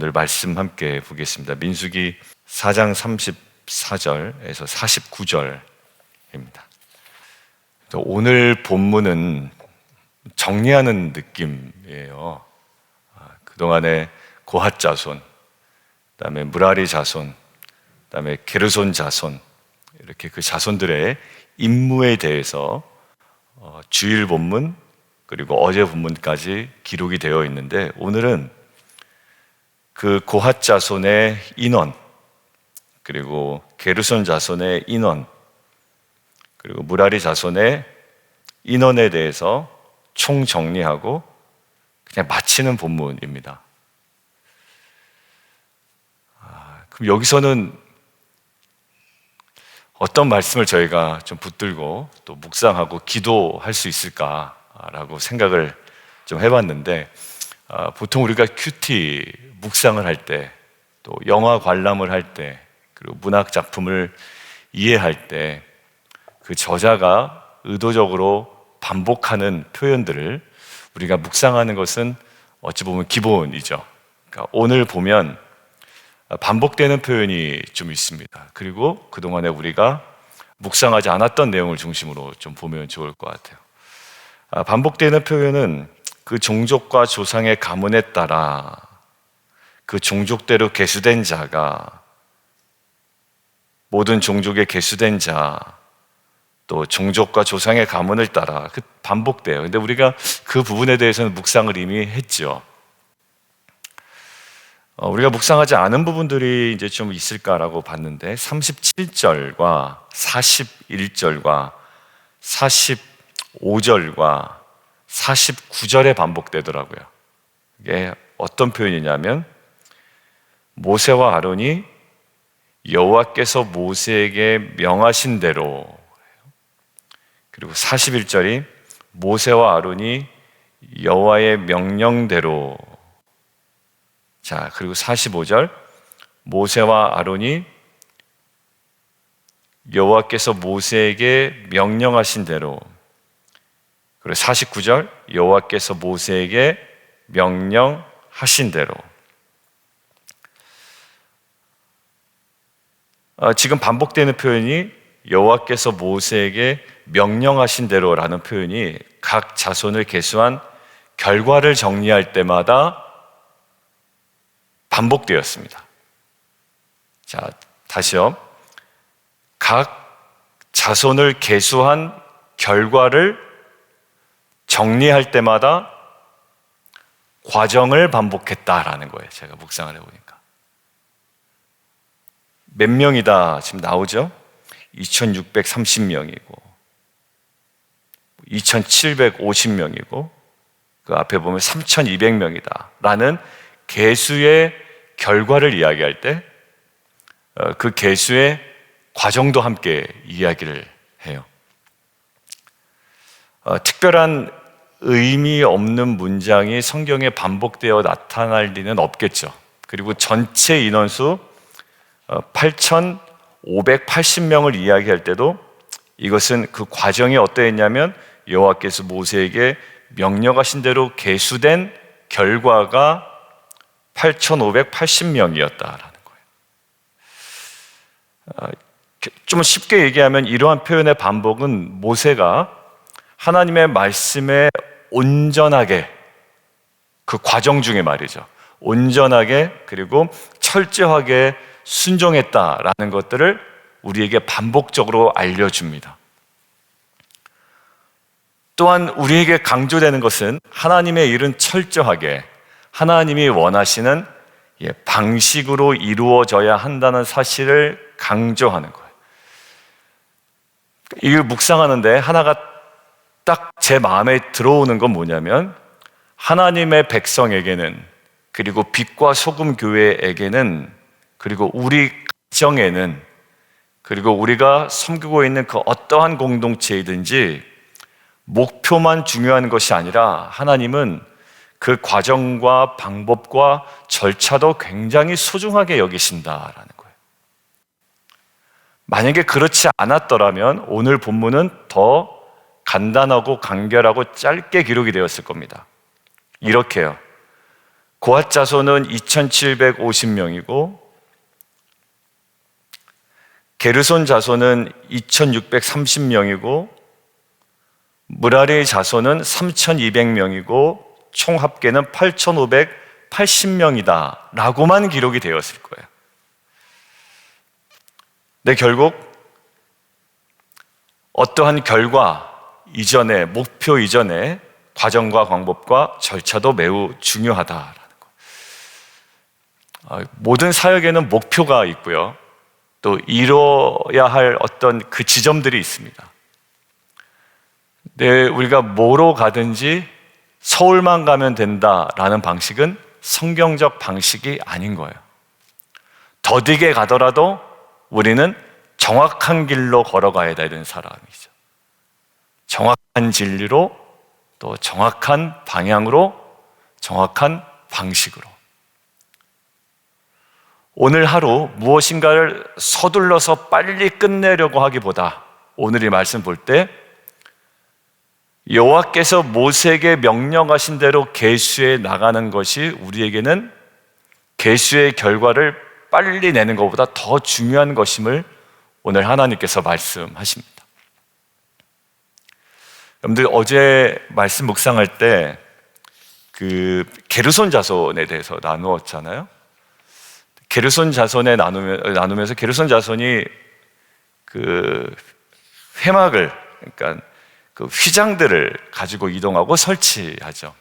오늘 말씀 함께 보겠습니다. 민수기 4장 34절에서 49절입니다. 오늘 본문은 정리하는 느낌이에요. 그동안에 고핫 자손, 그다음에 무라리 자손, 그다음에 게르손 자손, 이렇게 그 자손들의 임무에 대해서 주일 본문 그리고 어제 본문까지 기록이 되어 있는데, 오늘은 그 고핫 자손의 인원, 그리고 게르손 자손의 인원, 그리고 무라리 자손의 인원에 대해서 총정리하고 그냥 마치는 본문입니다. 그럼 여기서는 어떤 말씀을 저희가 좀 붙들고 또 묵상하고 기도할 수 있을까라고 생각을 좀 해봤는데, 보통 우리가 큐티 묵상을 할 때, 또 영화 관람을 할 때, 그리고 문학 작품을 이해할 때 그 저자가 의도적으로 반복하는 표현들을 우리가 묵상하는 것은 어찌 보면 기본이죠. 그러니까 오늘 보면 반복되는 표현이 좀 있습니다. 그리고 그동안에 우리가 묵상하지 않았던 내용을 중심으로 좀 보면 좋을 것 같아요. 반복되는 표현은 그 종족과 조상의 가문에 따라 그 종족대로 계수된 자가, 모든 종족에 계수된 자, 또 종족과 조상의 가문을 따라 반복돼요. 근데 우리가 그 부분에 대해서는 묵상을 이미 했죠. 우리가 묵상하지 않은 부분들이 이제 좀 있을까라고 봤는데, 37절과 41절과 45절과 49절에 반복되더라고요. 이게 어떤 표현이냐면, 모세와 아론이 여호와께서 모세에게 명하신 대로, 그리고 41절이 모세와 아론이 여호와의 명령대로, 자, 그리고 45절 모세와 아론이 여호와께서 모세에게 명령하신 대로, 그리고 49절 여호와께서 모세에게 명령하신 대로. 지금 반복되는 표현이 여호와께서 모세에게 명령하신 대로라는 표현이 각 자손을 계수한 결과를 정리할 때마다 반복되었습니다. 자, 다시요. 각 자손을 계수한 결과를 정리할 때마다 과정을 반복했다라는 거예요. 제가 묵상을 해보니까. 몇 명이다 지금 나오죠? 2630명이고 2750명이고 그 앞에 보면 3200명이다 라는 계수의 결과를 이야기할 때 그 계수의 과정도 함께 이야기를 해요. 특별한 의미 없는 문장이 성경에 반복되어 나타날 리는 없겠죠. 그리고 전체 인원수 8580명을 이야기할 때도 이것은 그 과정이 어떠했냐면, 여호와께서 모세에게 명령하신 대로 계수된 결과가 8580명이었다라는 거예요. 좀 쉽게 얘기하면 이러한 표현의 반복은 모세가 하나님의 말씀에 온전하게, 그 과정 중에 말이죠, 온전하게 그리고 철저하게 순종했다라는 것들을 우리에게 반복적으로 알려줍니다. 또한 우리에게 강조되는 것은 하나님의 일은 철저하게 하나님이 원하시는 방식으로 이루어져야 한다는 사실을 강조하는 거예요. 이걸 묵상하는데 하나가 딱 제 마음에 들어오는 건 뭐냐면, 하나님의 백성에게는, 그리고 빛과 소금 교회에게는, 그리고 우리 가정에는, 그리고 우리가 섬기고 있는 그 어떠한 공동체이든지 목표만 중요한 것이 아니라 하나님은 그 과정과 방법과 절차도 굉장히 소중하게 여기신다라는 거예요. 만약에 그렇지 않았더라면 오늘 본문은 더 간단하고 간결하고 짧게 기록이 되었을 겁니다. 이렇게요. 고핫 자손은 2750명이고 게르손 자손은 2630명이고 무라리 자손은 3200명이고 총 합계는 8580명이다 라고만 기록이 되었을 거예요. 근데 결국 어떠한 결과 이전에, 목표 이전에 과정과 방법과 절차도 매우 중요하다라는 거. 모든 사역에는 목표가 있고요. 또 이뤄야 할 어떤 그 지점들이 있습니다. 근데 우리가 뭐로 가든지 서울만 가면 된다라는 방식은 성경적 방식이 아닌 거예요. 더디게 가더라도 우리는 정확한 길로 걸어가야 되는 사람이죠. 정확한 진리로, 또 정확한 방향으로, 정확한 방식으로. 오늘 하루 무엇인가를 서둘러서 빨리 끝내려고 하기보다 오늘 이 말씀 볼 때 여호와께서 모세에게 명령하신 대로 계수해 나가는 것이 우리에게는 계수의 결과를 빨리 내는 것보다 더 중요한 것임을 오늘 하나님께서 말씀하십니다. 여러분들 어제 말씀 묵상할 때 그 게르손 자손에 대해서 나누었잖아요. 게르손 자손에 나누면서 게르손 자손이 그 회막을, 그러니까 그 휘장들을 가지고 이동하고 설치하죠.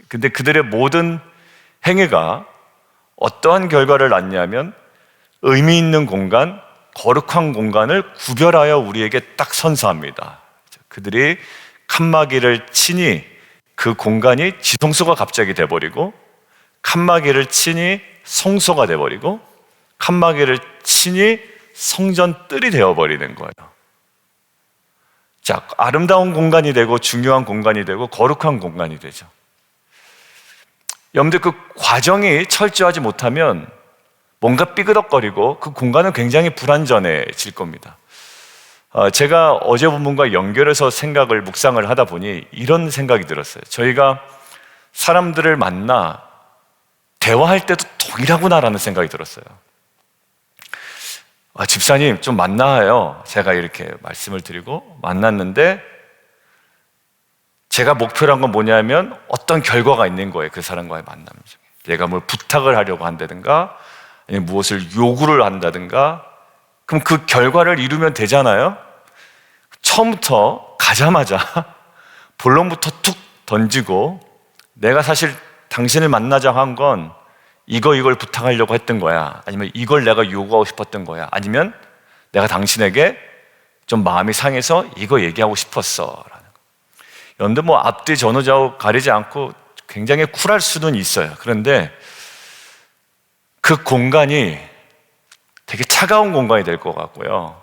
근데 그들의 모든 행위가 어떠한 결과를 낳냐면 의미 있는 공간, 거룩한 공간을 구별하여 우리에게 딱 선사합니다. 그들이 칸막이를 치니 그 공간이 지성소가 갑자기 돼버리고, 칸막이를 치니 성소가 돼버리고, 칸막이를 치니 성전 뜰이 되어버리는 거예요. 자, 아름다운 공간이 되고 중요한 공간이 되고 거룩한 공간이 되죠. 여러분들 그 과정이 철저하지 못하면 뭔가 삐그덕거리고 그 공간은 굉장히 불안전해질 겁니다. 제가 어제 본문과 연결해서 묵상을 하다 보니 이런 생각이 들었어요. 저희가 사람들을 만나 대화할 때도 동일하구나라는 생각이 들었어요. 집사님 좀 만나요. 제가 이렇게 말씀을 드리고 만났는데 제가 목표란 건 뭐냐면 어떤 결과가 있는 거예요. 그 사람과의 만남 중에 내가 뭘 부탁을 하려고 한다든가 아니면 무엇을 요구를 한다든가, 그럼 그 결과를 이루면 되잖아요. 처음부터 가자마자 본론부터 툭 던지고 내가 사실 당신을 만나자고 한 건 이걸 부탁하려고 했던 거야, 아니면 이걸 내가 요구하고 싶었던 거야, 아니면 내가 당신에게 좀 마음이 상해서 이거 얘기하고 싶었어 라는 거. 여러분들 뭐 앞뒤 전후좌우 가리지 않고 굉장히 쿨할 수는 있어요. 그런데 그 공간이 되게 차가운 공간이 될 것 같고요,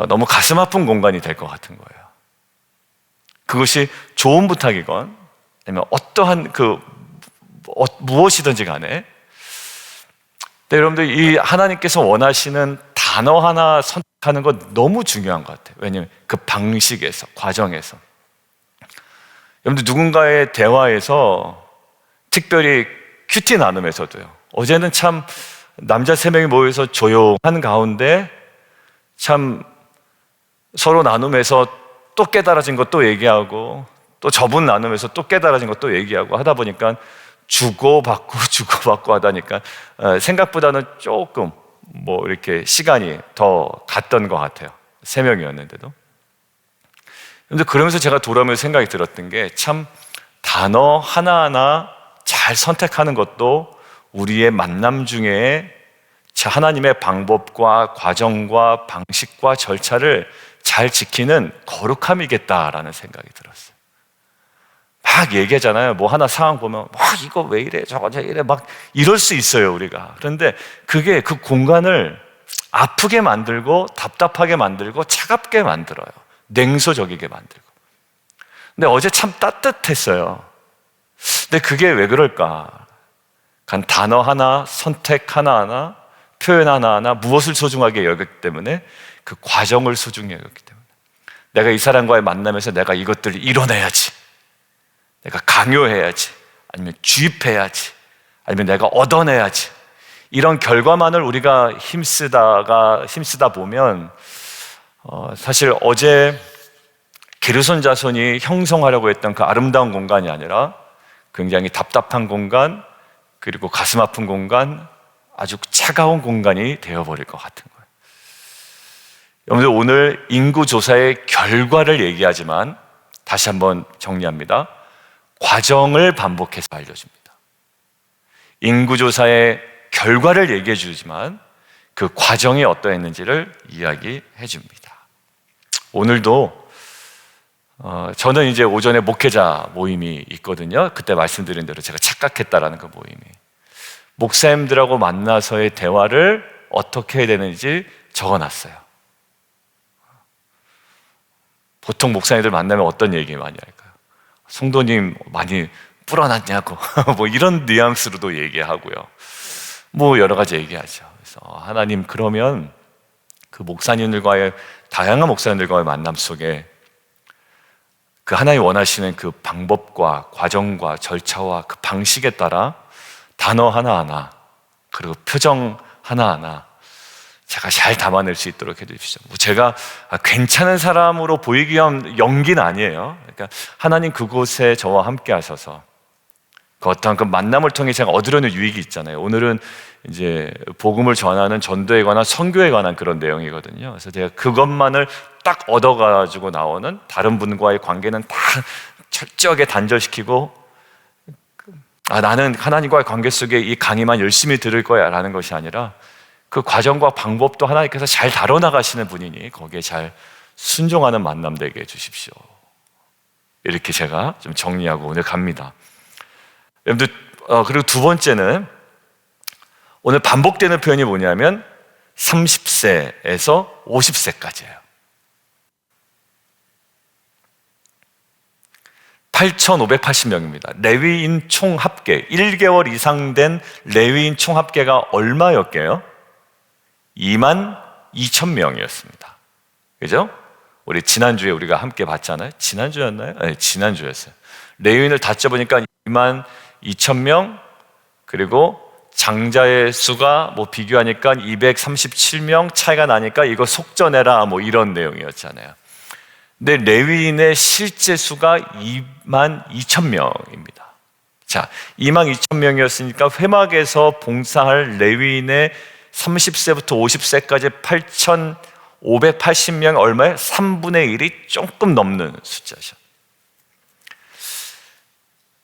너무 가슴 아픈 공간이 될 것 같은 거예요. 그것이 좋은 부탁이건 아니면 어떠한 무엇이든지 간에. 근데 여러분들 이 하나님께서 원하시는 단어 하나 선택하는 건 너무 중요한 것 같아요. 왜냐하면 그 방식에서, 과정에서. 여러분들 누군가의 대화에서, 특별히 큐티 나눔에서도요, 어제는 참 남자 3명이 모여서 조용한 가운데 참 서로 나눔에서 또 깨달아진 것도 얘기하고, 또 저분 나눔에서 또 깨달아진 것도 얘기하고 하다 보니까 주고받고 하다니까 생각보다는 조금 뭐 이렇게 시간이 더 갔던 것 같아요. 3명이었는데도. 그런데 그러면서 제가 돌아오면서 생각이 들었던 게, 참 단어 하나하나 잘 선택하는 것도 우리의 만남 중에 하나님의 방법과 과정과 방식과 절차를 잘 지키는 거룩함이겠다라는 생각이 들었어요. 막 얘기하잖아요. 뭐 하나 상황 보면 막 이거 왜 이래 저거 왜 이래 막 이럴 수 있어요, 우리가. 그런데 그게 그 공간을 아프게 만들고 답답하게 만들고 차갑게 만들어요. 냉소적이게 만들고. 근데 어제 참 따뜻했어요. 근데 그게 왜 그럴까? 단어 하나, 선택 하나하나, 표현 하나하나, 무엇을 소중하게 여겼기 때문에, 그 과정을 소중히 여겼기 때문에. 내가 이 사람과의 만남에서 내가 이것들을 이뤄내야지, 내가 강요해야지, 아니면 주입해야지, 아니면 내가 얻어내야지, 이런 결과만을 우리가 힘쓰다 보면 사실 어제 게르손 자손이 형성하려고 했던 그 아름다운 공간이 아니라 굉장히 답답한 공간, 그리고 가슴 아픈 공간, 아주 차가운 공간이 되어버릴 것 같은 거예요. 여러분들, 오늘 인구조사의 결과를 얘기하지만 다시 한번 정리합니다. 과정을 반복해서 알려줍니다. 인구조사의 결과를 얘기해 주지만 그 과정이 어떠했는지를 이야기해 줍니다. 오늘도 저는 이제 오전에 목회자 모임이 있거든요. 그때 말씀드린 대로 제가 착각했다라는 그 모임이, 목사님들하고 만나서의 대화를 어떻게 해야 되는지 적어놨어요. 보통 목사님들 만나면 어떤 얘기 많이 할까요? 성도님 많이 불어났냐고 뭐 이런 뉘앙스로도 얘기하고요. 뭐 여러 가지 얘기하죠. 그래서 하나님, 그러면 그 목사님들과의, 다양한 목사님들과의 만남 속에 그 하나님 원하시는 그 방법과 과정과 절차와 그 방식에 따라 단어 하나하나, 그리고 표정 하나하나 제가 잘 담아낼 수 있도록 해주십시오. 제가 괜찮은 사람으로 보이기 위한 연기는 아니에요. 그러니까 하나님 그곳에 저와 함께 하셔서 그 어떠한 그 만남을 통해 제가 얻으려는 유익이 있잖아요. 오늘은 이제 복음을 전하는 전도에 관한, 선교에 관한 그런 내용이거든요. 그래서 제가 그것만을 딱 얻어가지고 나오는, 다른 분과의 관계는 다 철저하게 단절시키고, 나는 하나님과의 관계 속에 이 강의만 열심히 들을 거야 라는 것이 아니라 그 과정과 방법도 하나님께서 잘 다뤄나가시는 분이니 거기에 잘 순종하는 만남 되게 해주십시오. 이렇게 제가 좀 정리하고 오늘 갑니다. 여러분들, 그리고 두 번째는 오늘 반복되는 표현이 뭐냐면 30세에서 50세까지예요. 8,580명입니다. 레위인 총 합계, 1개월 이상 된 레위인 총 합계가 얼마였게요? 22,000명이었습니다. 그죠? 우리 지난주에 우리가 함께 봤잖아요. 지난주였나요? 네, 지난주였어요. 레위인을 다 쪄보니까 22,000명, 그리고 장자의 수가 뭐 비교하니까 237명 차이가 나니까 이거 속전해라 뭐 이런 내용이었잖아요. 근데 레위인의 실제 수가 22,000명입니다. 자, 22,000명이었으니까 회막에서 봉사할 레위인의 30세부터 50세까지 8,580명, 얼마에? 3분의 1이 조금 넘는 숫자죠.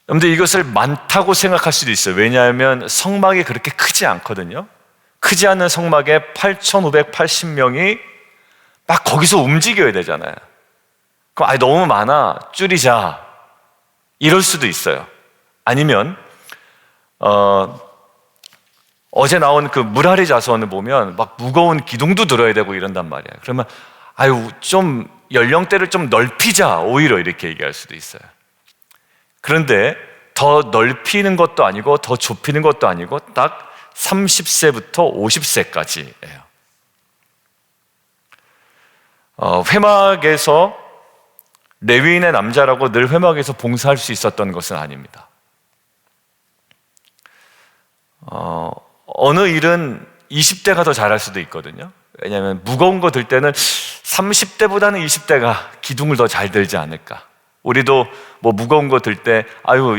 여러분들, 이것을 많다고 생각할 수도 있어요. 왜냐하면 성막이 그렇게 크지 않거든요. 크지 않은 성막에 8,580명이 막 거기서 움직여야 되잖아요. 그럼 너무 많아, 줄이자, 이럴 수도 있어요. 아니면 어제 나온 그 무라리 자손을 보면 막 무거운 기둥도 들어야 되고 이런단 말이에요. 그러면 좀 연령대를 좀 넓히자, 오히려 이렇게 얘기할 수도 있어요. 그런데 더 넓히는 것도 아니고 더 좁히는 것도 아니고 딱 30세부터 50세까지예요. 회막에서 레위인의 남자라고 늘 회막에서 봉사할 수 있었던 것은 아닙니다. 어느 일은 20대가 더 잘할 수도 있거든요. 왜냐하면 무거운 거 들 때는 30대보다는 20대가 기둥을 더 잘 들지 않을까. 우리도 뭐 무거운 거 들 때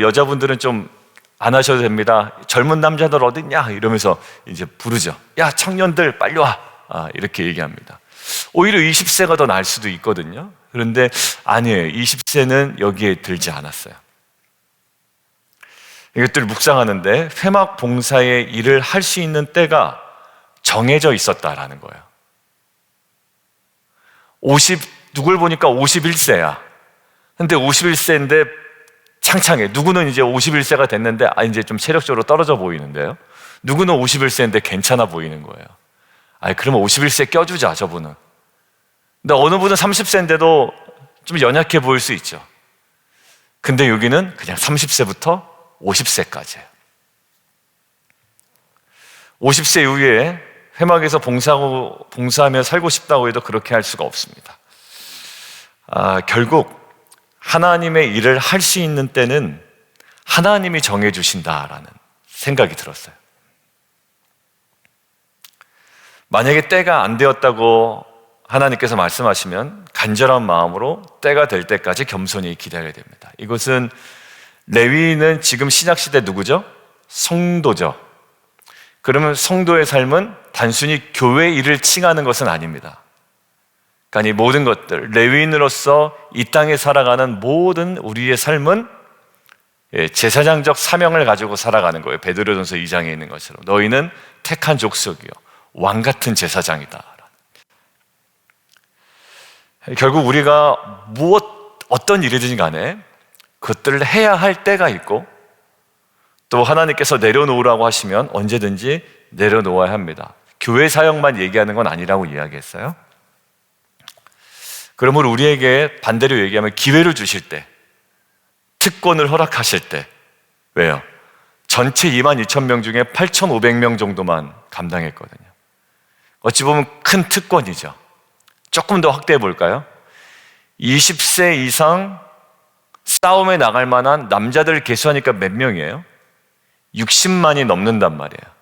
여자분들은 좀 안 하셔도 됩니다. 젊은 남자들 어딨냐 이러면서 이제 부르죠. 야, 청년들 빨리 와, 이렇게 얘기합니다. 오히려 20세가 더 나을 수도 있거든요. 그런데 아니에요. 20세는 여기에 들지 않았어요. 이것들을 묵상하는데 회막 봉사의 일을 할 수 있는 때가 정해져 있었다라는 거예요. 누굴 보니까 51세야. 근데 51세인데 창창해. 누구는 이제 51세가 됐는데 이제 좀 체력적으로 떨어져 보이는데요. 누구는 51세인데 괜찮아 보이는 거예요. 그러면 51세 껴주자, 저분은. 근데 어느 분은 30세인데도 좀 연약해 보일 수 있죠. 근데 여기는 그냥 30세부터 50세까지예요. 50세 이후에 회막에서 봉사하며 살고 싶다고 해도 그렇게 할 수가 없습니다. 결국 하나님의 일을 할 수 있는 때는 하나님이 정해주신다라는 생각이 들었어요. 만약에 때가 안 되었다고 하나님께서 말씀하시면 간절한 마음으로 때가 될 때까지 겸손히 기다려야 됩니다. 이것은 레위인은 지금 신약시대 누구죠? 성도죠. 그러면 성도의 삶은 단순히 교회 일을 칭하는 것은 아닙니다. 그러니까 이 모든 것들, 레위인으로서 이 땅에 살아가는 모든 우리의 삶은 제사장적 사명을 가지고 살아가는 거예요. 베드로전서 2장에 있는 것처럼 너희는 택한 족속이요 왕 같은 제사장이다. 결국 우리가 어떤 일이든 간에 그것들을 해야 할 때가 있고 또 하나님께서 내려놓으라고 하시면 언제든지 내려놓아야 합니다. 교회 사역만 얘기하는 건 아니라고 이야기했어요. 그러므로 우리에게 반대로 얘기하면 기회를 주실 때, 특권을 허락하실 때, 왜요? 전체 22,000명 중에 8,500명 정도만 감당했거든요. 어찌 보면 큰 특권이죠. 조금 더 확대해 볼까요? 20세 이상 싸움에 나갈 만한 남자들 계수하니까 몇 명이에요? 60만이 넘는단 말이에요.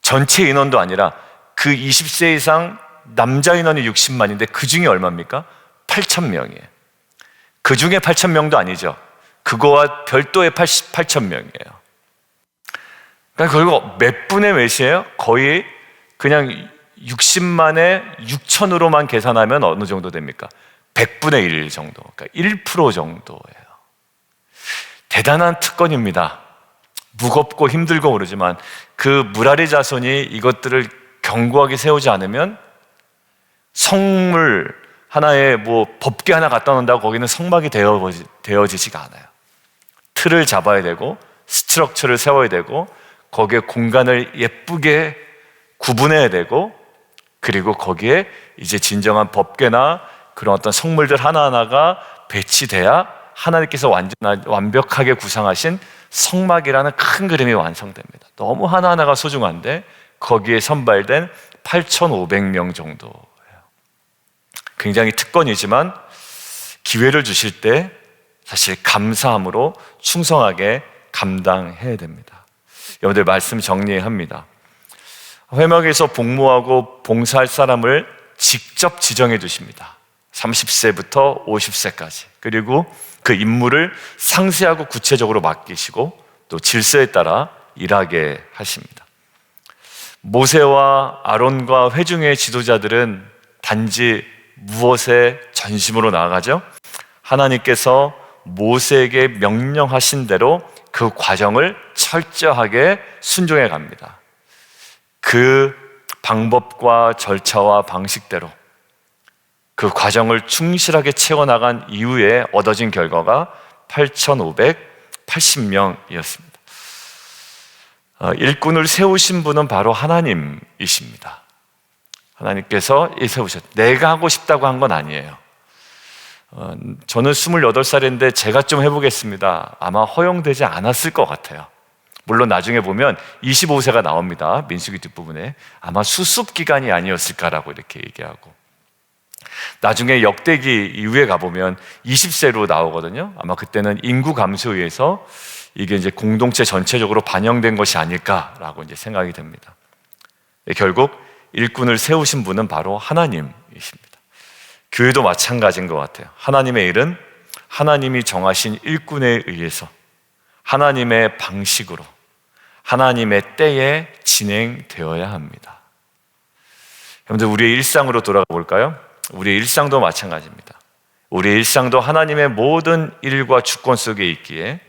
전체 인원도 아니라 그 20세 이상 남자 인원이 60만인데 그 중에 얼마입니까? 8,000명이에요. 그 중에 8,000명도 아니죠. 그거와 별도의 8,000명이에요. 그러니까 결국 몇 분의 몇이에요? 거의 그냥 60만에 6천으로만 계산하면 어느 정도 됩니까? 100분의 1 정도, 그러니까 1% 정도예요. 대단한 특권입니다. 무겁고 힘들고 그러지만 그 무라리 자손이 이것들을 견고하게 세우지 않으면 성물 하나에 법궤 하나 갖다 놓는다고 거기는 성막이 되어지지가 않아요. 틀을 잡아야 되고 스트럭처를 세워야 되고 거기에 공간을 예쁘게 구분해야 되고 그리고 거기에 이제 진정한 법궤나 그런 어떤 성물들 하나하나가 배치돼야 하나님께서 완벽하게 구상하신 성막이라는 큰 그림이 완성됩니다. 너무 하나하나가 소중한데 거기에 선발된 8,500명 정도예요. 굉장히 특권이지만 기회를 주실 때 사실 감사함으로 충성하게 감당해야 됩니다. 여러분들 말씀 정리합니다. 회막에서 복무하고 봉사할 사람을 직접 지정해 주십니다. 30세부터 50세까지. 그리고 그 임무를 상세하고 구체적으로 맡기시고 또 질서에 따라 일하게 하십니다. 모세와 아론과 회중의 지도자들은 단지 무엇에 전심으로 나아가죠? 하나님께서 모세에게 명령하신 대로 그 과정을 철저하게 순종해 갑니다. 그 방법과 절차와 방식대로 그 과정을 충실하게 채워나간 이후에 얻어진 결과가 8,580명이었습니다. 일꾼을 세우신 분은 바로 하나님이십니다. 하나님께서 내가 하고 싶다고 한 건 아니에요. 저는 28살인데 제가 좀 해보겠습니다. 아마 허용되지 않았을 것 같아요. 물론 나중에 보면 25세가 나옵니다. 민수기 뒷부분에. 아마 수습기간이 아니었을까라고 이렇게 얘기하고. 나중에 역대기 이후에 가보면 20세로 나오거든요. 아마 그때는 인구 감소에 의해서 이게 이제 공동체 전체적으로 반영된 것이 아닐까라고 이제 생각이 됩니다. 결국 일꾼을 세우신 분은 바로 하나님이십니다. 교회도 마찬가지인 것 같아요. 하나님의 일은 하나님이 정하신 일꾼에 의해서 하나님의 방식으로 하나님의 때에 진행되어야 합니다. 여러분들 우리의 일상으로 돌아가 볼까요? 우리의 일상도 마찬가지입니다. 우리의 일상도 하나님의 모든 일과 주권 속에 있기에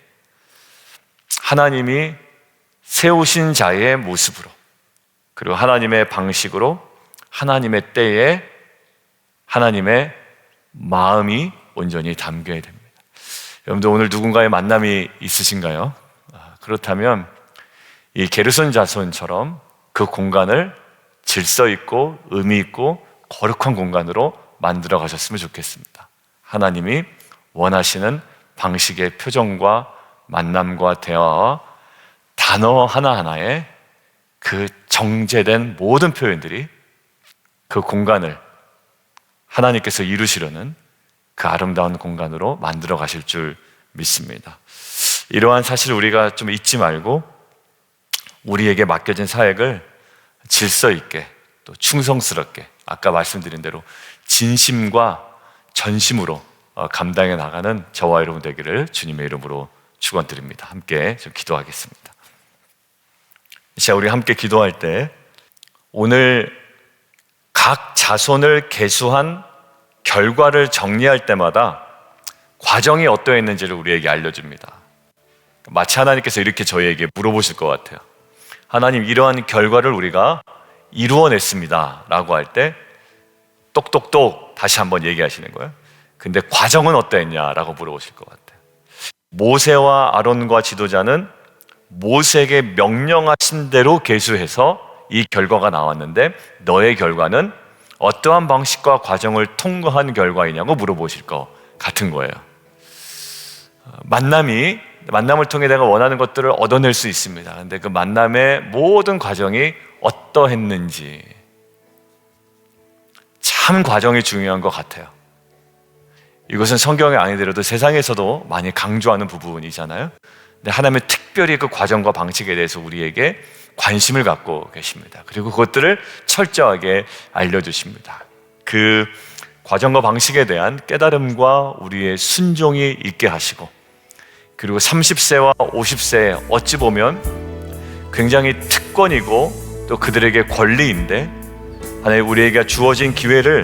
하나님이 세우신 자의 모습으로 그리고 하나님의 방식으로 하나님의 때에 하나님의 마음이 온전히 담겨야 됩니다. 여러분들 오늘 누군가의 만남이 있으신가요? 그렇다면 이 게르손 자손처럼 그 공간을 질서 있고 의미 있고 거룩한 공간으로 만들어 가셨으면 좋겠습니다. 하나님이 원하시는 방식의 표정과 만남과 대화와 단어 하나하나에 그 정제된 모든 표현들이 그 공간을 하나님께서 이루시려는 그 아름다운 공간으로 만들어 가실 줄 믿습니다. 이러한 사실을 우리가 좀 잊지 말고 우리에게 맡겨진 사역을 질서 있게 또 충성스럽게 아까 말씀드린 대로 진심과 전심으로 감당해 나가는 저와 여러분 되기를 주님의 이름으로 축원드립니다. 함께 좀 기도하겠습니다. 자, 우리 함께 기도할 때 오늘 각 자손을 계수한 결과를 정리할 때마다 과정이 어떠했는지를 우리에게 알려줍니다. 마치 하나님께서 이렇게 저희에게 물어보실 것 같아요. 하나님, 이러한 결과를 우리가 이루어냈습니다 라고 할 때 똑똑똑 다시 한번 얘기하시는 거예요. 근데 과정은 어떠했냐라고 물어보실 것 같아요. 모세와 아론과 지도자는 모세에게 명령하신 대로 계수해서 이 결과가 나왔는데 너의 결과는 어떠한 방식과 과정을 통과한 결과이냐고 물어보실 것 같은 거예요. 만남을 통해 내가 원하는 것들을 얻어낼 수 있습니다. 그런데 그 만남의 모든 과정이 어떠했는지 참 과정이 중요한 것 같아요. 이것은 성경에 아니더라도 세상에서도 많이 강조하는 부분이잖아요. 근데 하나님은 특별히 그 과정과 방식에 대해서 우리에게 관심을 갖고 계십니다. 그리고 그것들을 철저하게 알려주십니다. 그 과정과 방식에 대한 깨달음과 우리의 순종이 있게 하시고, 그리고 30세와 50세에 어찌 보면 굉장히 특권이고 또 그들에게 권리인데 하나님 우리에게 주어진 기회를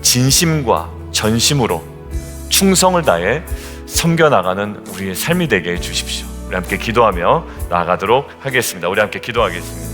진심과 전심으로 충성을 다해 섬겨나가는 우리의 삶이 되게 해주십시오. 우리 함께 기도하며 나아가도록 하겠습니다. 우리 함께 기도하겠습니다.